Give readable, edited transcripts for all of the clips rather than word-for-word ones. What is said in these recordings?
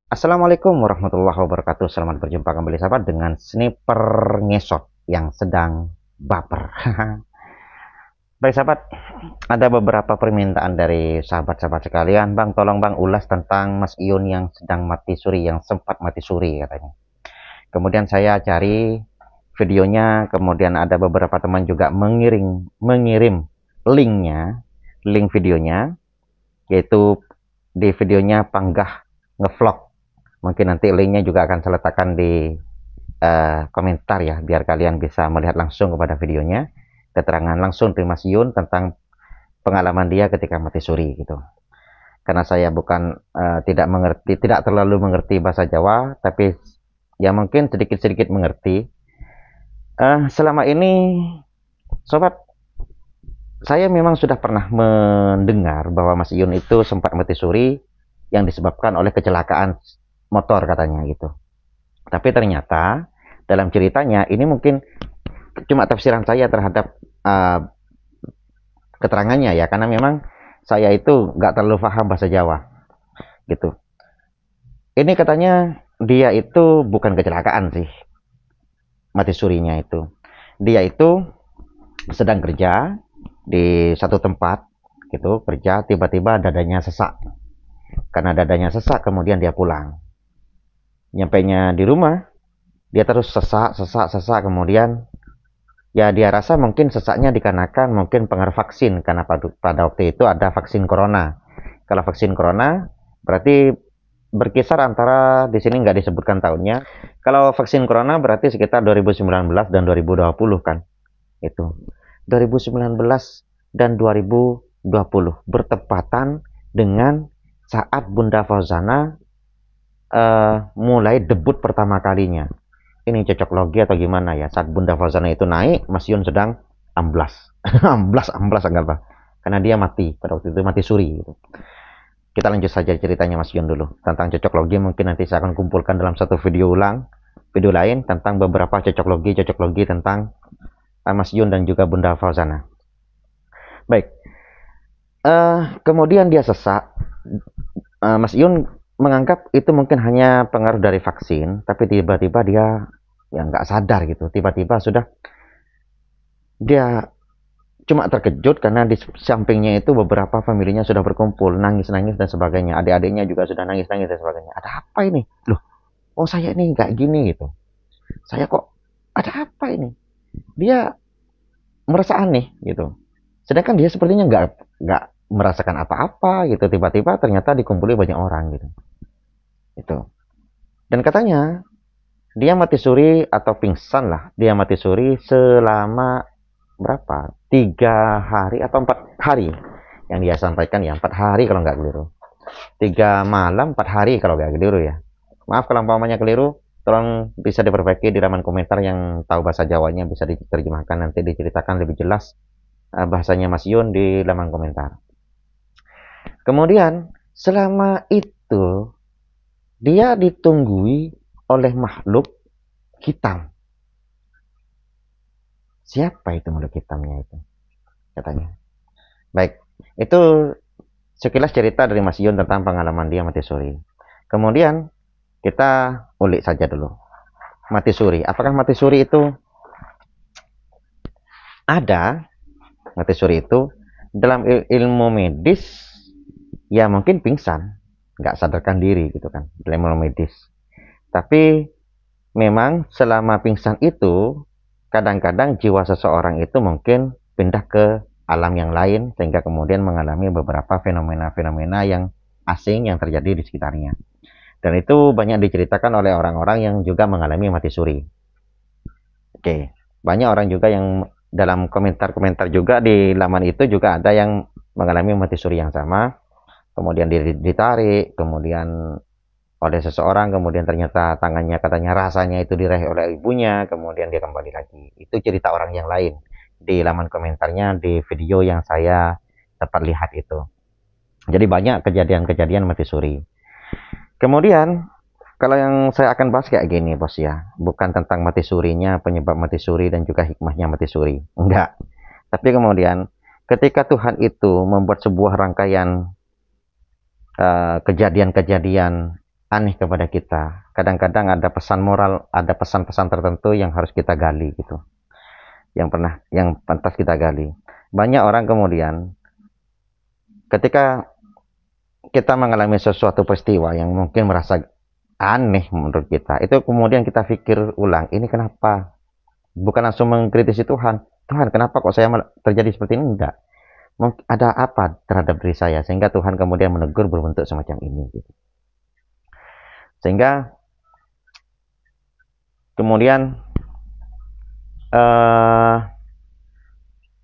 Assalamualaikum warahmatullahi wabarakatuh. Selamat berjumpa kembali sahabat dengan sniper ngesot yang sedang baper. Baik sahabat, ada beberapa permintaan dari sahabat-sahabat sekalian. Bang, tolong bang ulas tentang Mas Iun yang sedang mati suri, yang sempat mati suri katanya. Kemudian saya cari videonya, kemudian ada beberapa teman juga mengirim linknya, link videonya, yaitu di videonya Panggah ngevlog. Mungkin nanti linknya juga akan saya letakkan di komentar ya, biar kalian bisa melihat langsung kepada videonya, keterangan langsung dari Mas Yun tentang pengalaman dia ketika mati suri gitu. Karena saya bukan tidak terlalu mengerti bahasa Jawa, tapi ya mungkin sedikit-sedikit mengerti. Selama ini, sobat, saya memang sudah pernah mendengar bahwa Mas Yun itu sempat mati suri yang disebabkan oleh kecelakaan motor katanya gitu. Tapi ternyata dalam ceritanya ini mungkin cuma tafsiran saya terhadap keterangannya ya, karena memang saya itu nggak terlalu paham bahasa Jawa gitu. Ini katanya dia itu bukan kecelakaan sih, mati surinya itu. Dia itu sedang kerja di satu tempat gitu, kerja, tiba-tiba dadanya sesak. Karena dadanya sesak kemudian dia pulang. Nyampainya di rumah, dia terus sesak, kemudian ya dia rasa mungkin sesaknya dikarenakan mungkin pengaruh vaksin, karena pada waktu itu ada vaksin corona. Kalau vaksin corona berarti berkisar antara, di sini nggak disebutkan tahunnya. Kalau vaksin corona berarti sekitar 2019 dan 2020 kan. Itu 2019 dan 2020 bertepatan dengan saat Bunda Fauzana mulai debut pertama kalinya. Ini cocok logi atau gimana ya, saat Bunda Fauzana itu naik, Mas Yun sedang amblas. amblas enggak apa, karena dia mati pada waktu itu, mati suri gitu. Kita lanjut saja ceritanya Mas Yun dulu tentang cocok logi. Mungkin nanti saya akan kumpulkan dalam satu video video lain tentang beberapa cocok logi tentang Mas Yun dan juga Bunda Fauzana. Baik, kemudian dia sesak. Mas Yun menganggap itu mungkin hanya pengaruh dari vaksin, tapi tiba-tiba dia ya nggak sadar gitu, tiba-tiba sudah dia cuma terkejut karena di sampingnya itu beberapa familinya sudah berkumpul, nangis-nangis dan sebagainya, adik-adiknya juga sudah nangis-nangis dan sebagainya. Ada apa ini loh, oh saya ini nggak gini gitu, saya kok ada apa ini, dia merasa aneh gitu, sedangkan dia sepertinya nggak merasakan apa-apa gitu. Tiba-tiba ternyata dikumpuli banyak orang gitu, itu. Dan katanya dia mati suri atau pingsan lah, dia mati suri selama berapa, 3 hari atau 4 hari yang dia sampaikan ya, 4 hari kalau nggak keliru, 3 malam 4 hari kalau nggak keliru ya. Maaf kalau umpamanya keliru, tolong bisa diperbaiki di halaman komentar. Yang tahu bahasa Jawanya bisa diterjemahkan, nanti diceritakan lebih jelas bahasanya Mas Yun di halaman komentar. Kemudian selama itu dia ditunggui oleh makhluk hitam. Siapa itu makhluk hitamnya itu katanya? Baik, itu sekilas cerita dari Mas Yun tentang pengalaman dia mati suri. Kemudian kita ulik saja dulu. Mati suri, apakah mati suri itu ada? Mati suri itu dalam ilmu medis ya mungkin pingsan, nggak sadarkan diri gitu kan, dalam ilmu medis. Tapi memang selama pingsan itu kadang-kadang jiwa seseorang itu mungkin pindah ke alam yang lain, sehingga kemudian mengalami beberapa fenomena-fenomena yang asing yang terjadi di sekitarnya. Dan itu banyak diceritakan oleh orang-orang yang juga mengalami mati suri. Oke, banyak orang juga yang dalam komentar-komentar juga di laman itu juga ada yang mengalami mati suri yang sama, kemudian ditarik, kemudian oleh seseorang, kemudian ternyata tangannya katanya rasanya itu diraih oleh ibunya, kemudian dia kembali lagi. Itu cerita orang yang lain di laman komentarnya di video yang saya dapat lihat itu. Jadi banyak kejadian-kejadian mati suri. Kemudian kalau yang saya akan bahas kayak gini bos ya, bukan tentang mati surinya, penyebab mati suri dan juga hikmahnya mati suri, enggak. Tapi kemudian ketika Tuhan itu membuat sebuah rangkaian kejadian-kejadian aneh kepada kita. Kadang-kadang ada pesan moral, ada pesan-pesan tertentu yang harus kita gali gitu. Yang pantas kita gali. Banyak orang kemudian ketika kita mengalami sesuatu peristiwa yang mungkin merasa aneh menurut kita, itu kemudian kita pikir ulang, ini kenapa? Bukan langsung mengkritisi Tuhan. Tuhan, kenapa kok saya terjadi seperti ini? Enggak. Ada apa terhadap diri saya sehingga Tuhan kemudian menegur berbentuk semacam ini gitu. Sehingga kemudian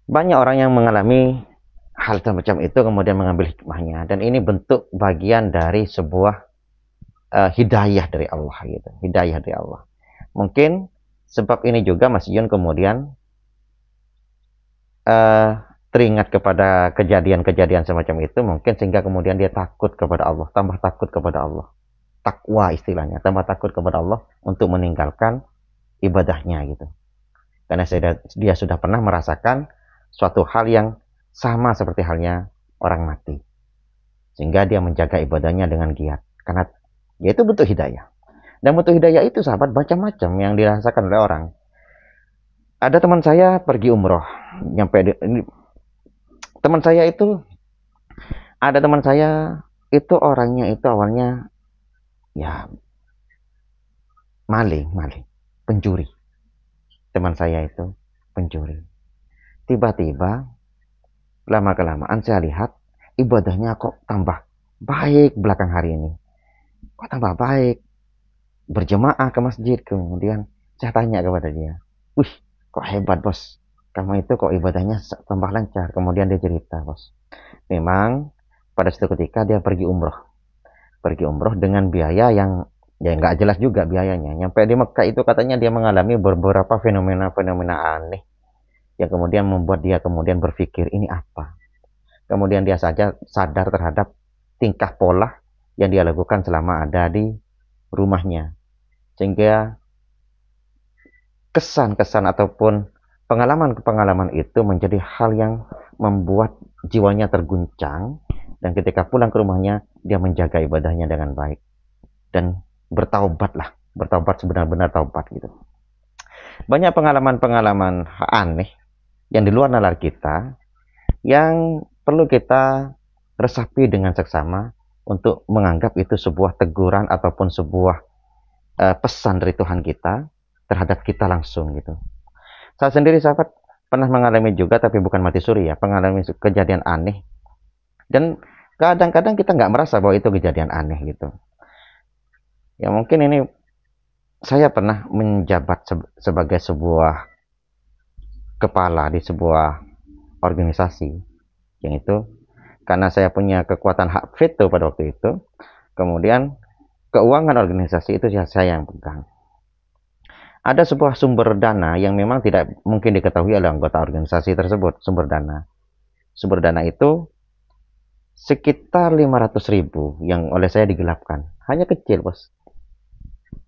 banyak orang yang mengalami hal semacam itu kemudian mengambil hikmahnya, dan ini bentuk bagian dari sebuah hidayah dari Allah gitu. Hidayah dari Allah. Mungkin sebab ini juga Mas Yun kemudian teringat kepada kejadian-kejadian semacam itu, mungkin sehingga kemudian dia takut kepada Allah, tambah takut kepada Allah. Takwa istilahnya, tambah takut kepada Allah untuk meninggalkan ibadahnya gitu. Karena dia sudah pernah merasakan suatu hal yang sama seperti halnya orang mati. Sehingga dia menjaga ibadahnya dengan giat. Karena yaitu bentuk hidayah. Dan bentuk hidayah itu sahabat macam-macam yang dirasakan oleh orang. Ada teman saya pergi umroh. Teman saya itu orangnya itu awalnya ya maling, pencuri. Teman saya itu pencuri. Tiba-tiba lama-kelamaan saya lihat ibadahnya kok tambah baik belakang hari ini. Kok tambah baik? Berjemaah ke masjid. Kemudian saya tanya kepada dia, "Wih, kok hebat bos, kamu itu kok ibadahnya tambah lancar." Kemudian dia cerita, bos, memang pada suatu ketika dia pergi umroh dengan biaya yang ya nggak jelas juga biayanya. Nyampe di Mekah itu katanya dia mengalami beberapa fenomena aneh yang kemudian membuat dia kemudian berpikir, ini apa? Kemudian dia saja sadar terhadap tingkah pola yang dia lakukan selama ada di rumahnya, sehingga kesan-kesan ataupun pengalaman-pengalaman itu menjadi hal yang membuat jiwanya terguncang, dan ketika pulang ke rumahnya dia menjaga ibadahnya dengan baik dan bertaubat sebenar-benar taubat gitu. Banyak pengalaman-pengalaman aneh yang di luar nalar kita yang perlu kita resapi dengan seksama untuk menganggap itu sebuah teguran ataupun sebuah pesan dari Tuhan kita terhadap kita langsung gitu. Saya sendiri sahabat pernah mengalami juga, tapi bukan mati suri ya, mengalami kejadian aneh, dan kadang-kadang kita nggak merasa bahwa itu kejadian aneh gitu. Ya mungkin ini saya pernah menjabat sebagai sebuah kepala di sebuah organisasi, yang itu karena saya punya kekuatan hak veto pada waktu itu, kemudian keuangan organisasi itu saya yang pegang. Ada sebuah sumber dana yang memang tidak mungkin diketahui oleh anggota organisasi tersebut. Sumber dana itu sekitar 500.000 yang oleh saya digelapkan. Hanya kecil bos,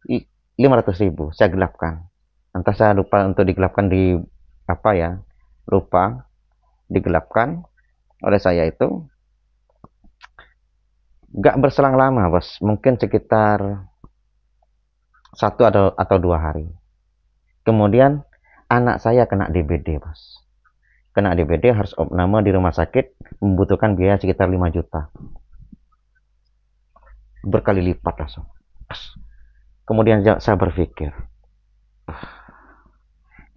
500.000 saya gelapkan. Entah saya lupa untuk digelapkan di apa ya, lupa digelapkan oleh saya itu. Gak berselang lama bos, mungkin sekitar 1 atau 2 hari. Kemudian anak saya kena DBD bos. Kena DBD, harus opname di rumah sakit, membutuhkan biaya sekitar 5 juta. Berkali lipat langsung. Kemudian saya berpikir,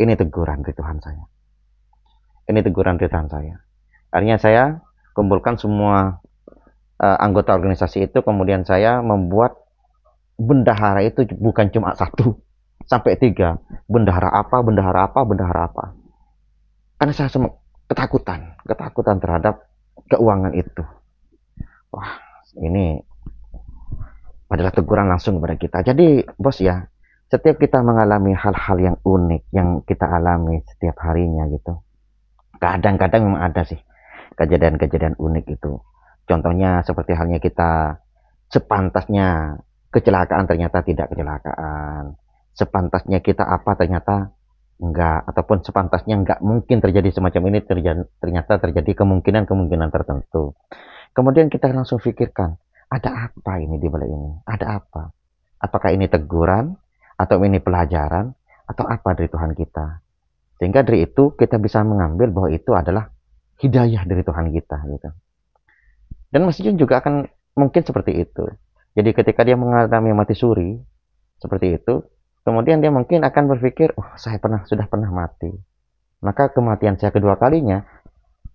ini teguran dari Tuhan saya. Ini teguran dari Tuhan saya. Akhirnya saya kumpulkan semua anggota organisasi itu, kemudian saya membuat bendahara itu bukan cuma 1 sampai 3. Bendahara apa. Karena saya ketakutan terhadap keuangan itu. Wah, ini adalah teguran langsung kepada kita. Jadi bos ya, setiap kita mengalami hal-hal yang unik yang kita alami setiap harinya gitu, kadang-kadang memang ada sih kejadian-kejadian unik itu. Contohnya seperti halnya kita sepantasnya kecelakaan ternyata tidak kecelakaan, sepantasnya kita apa ternyata enggak, ataupun sepantasnya enggak mungkin terjadi semacam ini, ternyata terjadi kemungkinan tertentu. Kemudian kita langsung pikirkan, Ada apa ini di balik ini? Ada apa? Apakah ini teguran? Atau ini pelajaran? Atau apa dari Tuhan kita? Sehingga dari itu kita bisa mengambil bahwa itu adalah hidayah dari Tuhan kita gitu. Dan Mas Jun juga akan mungkin seperti itu. Jadi ketika dia mengalami mati suri seperti itu, kemudian dia mungkin akan berpikir, oh saya sudah pernah mati. Maka kematian saya kedua kalinya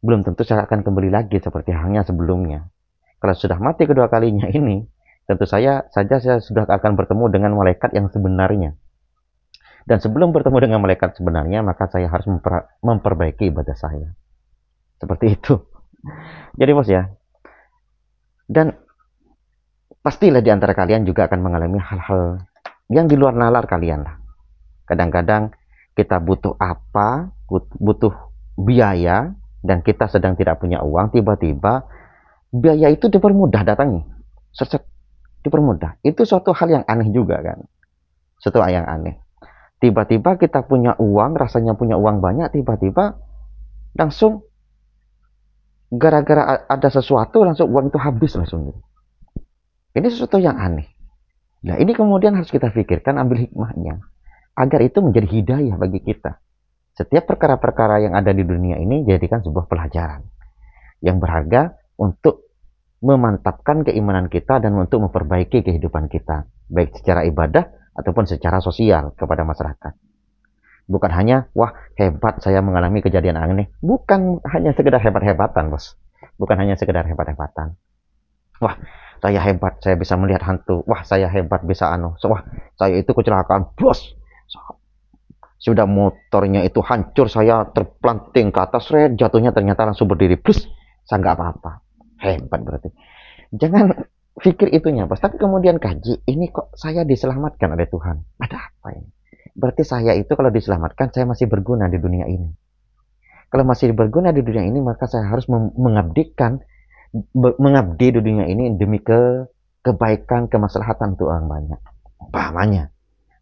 belum tentu saya akan kembali lagi seperti halnya sebelumnya. Kalau sudah mati kedua kalinya ini, tentu saja saya sudah akan bertemu dengan malaikat yang sebenarnya. Dan sebelum bertemu dengan malaikat sebenarnya, maka saya harus memperbaiki ibadah saya. Seperti itu. Jadi bos ya, dan pastilah di antara kalian juga akan mengalami hal-hal yang di luar nalar kalian lah. Kadang-kadang kita butuh apa, butuh biaya, dan kita sedang tidak punya uang, tiba-tiba biaya itu dipermudah datangnya. Dipermudah. Itu suatu hal yang aneh juga kan. Suatu hal yang aneh. Tiba-tiba kita punya uang, rasanya punya uang banyak, tiba-tiba langsung gara-gara ada sesuatu langsung uang itu habis langsung gitu. Ini sesuatu yang aneh. Nah ini kemudian harus kita pikirkan, ambil hikmahnya agar itu menjadi hidayah bagi kita. Setiap perkara-perkara yang ada di dunia ini jadikan sebuah pelajaran yang berharga untuk memantapkan keimanan kita dan untuk memperbaiki kehidupan kita, baik secara ibadah ataupun secara sosial kepada masyarakat. Bukan hanya, wah hebat saya mengalami kejadian aneh. Bukan hanya sekedar hebat-hebatan, bos. Bukan hanya sekedar hebat-hebatan. Wah, saya hebat, saya bisa melihat hantu. Wah, saya hebat bisa wah, saya itu kecelakaan, bos. Sudah motornya itu hancur, saya terpelanting ke atas, jatuhnya ternyata langsung berdiri, plus saya nggak apa-apa. Hebat berarti. Jangan pikir itunya, bos. Tapi kemudian kaji, ini kok saya diselamatkan oleh Tuhan. Ada apa ini? Berarti saya itu kalau diselamatkan, saya masih berguna di dunia ini. Kalau masih berguna di dunia ini, maka saya harus mengabdi di dunia ini demi kebaikan, kemaslahatan untuk orang banyak. Pahamannya.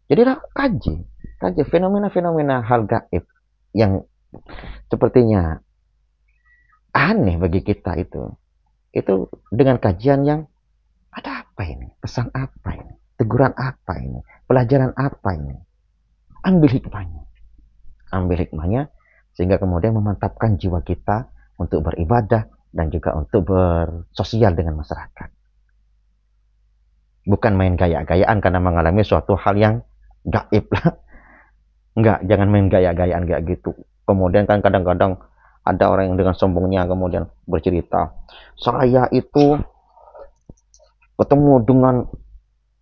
Jadi kaji fenomena-fenomena hal gaib yang sepertinya aneh bagi kita itu dengan kajian yang ada apa ini, pesan apa ini, teguran apa ini, pelajaran apa ini. Ambil hikmahnya sehingga kemudian memantapkan jiwa kita untuk beribadah dan juga untuk bersosial dengan masyarakat. Bukan main gaya-gayaan karena mengalami suatu hal yang gaib lah. Enggak, jangan main gaya-gayaan kayak gitu. Kemudian kan kadang-kadang ada orang yang dengan sombongnya kemudian bercerita, saya itu ketemu dengan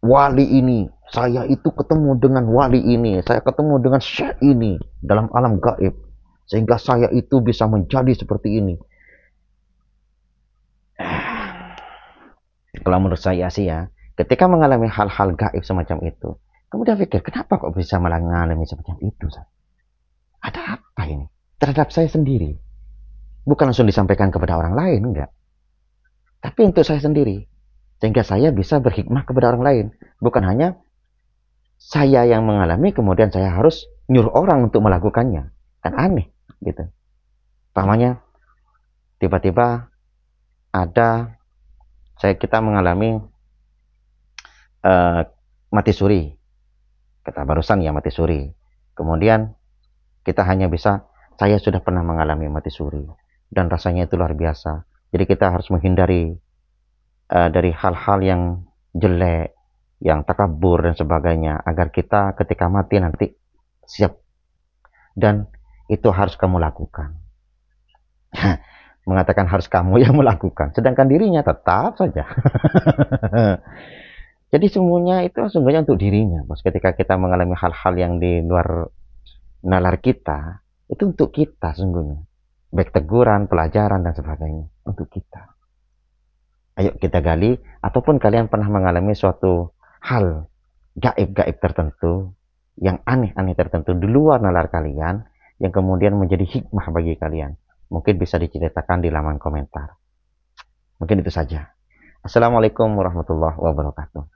wali ini, saya itu ketemu dengan wali ini, saya ketemu dengan syekh ini dalam alam gaib, sehingga saya itu bisa menjadi seperti ini. Kalau menurut saya sih ya, ketika mengalami hal-hal gaib semacam itu, kemudian pikir, kenapa kok bisa mengalami semacam itu? Ada apa ini? Terhadap saya sendiri. Bukan langsung disampaikan kepada orang lain, enggak. Tapi untuk saya sendiri. Sehingga saya bisa berhikmah kepada orang lain. Bukan hanya saya yang mengalami, kemudian saya harus nyuruh orang untuk melakukannya. Kan aneh, gitu. Pahamnya, tiba-tiba kita mengalami mati suri. Kata barusan ya mati suri. Kemudian kita hanya bisa, saya sudah pernah mengalami mati suri. Dan rasanya itu luar biasa. Jadi kita harus menghindari dari hal-hal yang jelek, yang takabur dan sebagainya, agar kita ketika mati nanti siap. Dan itu harus kamu lakukan. Mengatakan harus kamu yang melakukan, sedangkan dirinya tetap saja. Jadi semuanya itu sungguhnya untuk dirinya, bos. Ketika kita mengalami hal-hal yang di luar nalar kita, itu untuk kita sungguhnya. Baik teguran, pelajaran dan sebagainya, untuk kita. Ayo kita gali, ataupun kalian pernah mengalami suatu hal gaib-gaib tertentu, yang aneh-aneh tertentu di luar nalar kalian, yang kemudian menjadi hikmah bagi kalian. Mungkin bisa diceritakan di laman komentar. Mungkin itu saja. Assalamualaikum warahmatullahi wabarakatuh.